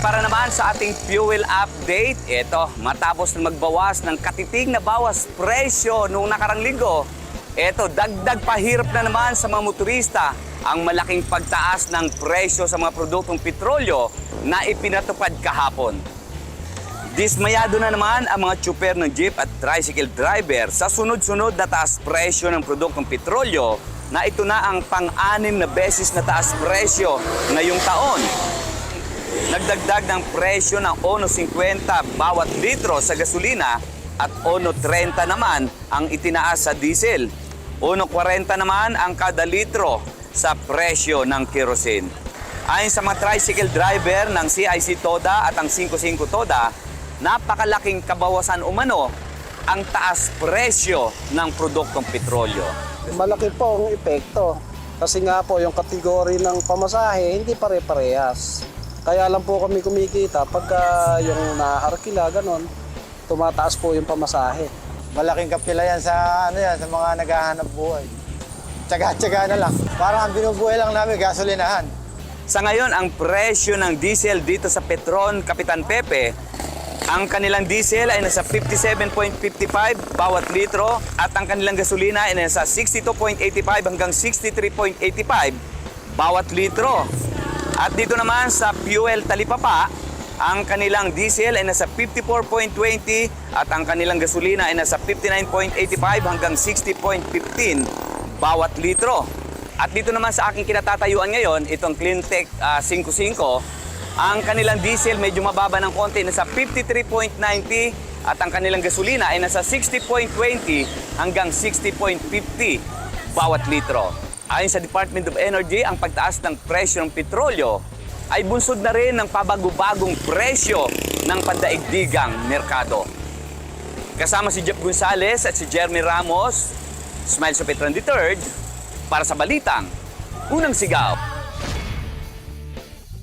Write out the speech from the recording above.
para naman sa ating fuel update, ito, matapos na magbawas ng katiting na bawas presyo noong nakarang linggo, ito, dagdag pahirap na naman sa mga motorista ang malaking pagtaas ng presyo sa mga produktong petrolyo na ipinatupad kahapon. Dismayado na naman ang mga tsuper ng jeep at tricycle driver sa sunod-sunod na taas presyo ng produktong petrolyo na ito na ang pang-anim na beses na taas presyo ngayong taon. Nagdagdag ng presyo ng 1.50 bawat litro sa gasolina at 1.30 naman ang itinaas sa diesel. 1.40 naman ang kada litro sa presyo ng kerosene. Ayon sa mga tricycle driver ng CIC Toda at ang 55 Toda, napakalaking kabawasan umano ang taas presyo ng produktong petrolyo. Malaki po ang epekto. Kasi nga po yung kategory ng pamasahe hindi pare-parehas. Kaya lang po kami kumikita pagka yung naharkila ganon, tumataas po yung pamasahe. Malaking kapila yan sa sa mga naghahanap buhay. Tsaga-tsaga na lang. Parang ang binubuhay lang namin gasolinahan. Sa ngayon, ang presyo ng diesel dito sa Petron, Kapitan Pepe, ang kanilang diesel ay nasa 57.55 bawat litro at ang kanilang gasolina ay nasa 62.85 hanggang 63.85 bawat litro. At dito naman sa Fuel Talipapa, ang kanilang diesel ay nasa 54.20 at ang kanilang gasolina ay nasa 59.85 hanggang 60.15 bawat litro. At dito naman sa aking kinatatayuan ngayon, itong Cleantech 55, ang kanilang diesel medyo mababa ng konti, nasa 53.90 at ang kanilang gasolina ay nasa 60.20 hanggang 60.50 bawat litro. Ayon sa Department of Energy, ang pagtaas ng presyo ng petrolyo ay bunsod na rin ng pabago-bagong presyo ng pandaigdigang merkado. Kasama si Jeff Gonzalez at si Jeremy Ramos, Smile sa Petron III, para sa Balitang Unang Sigaw.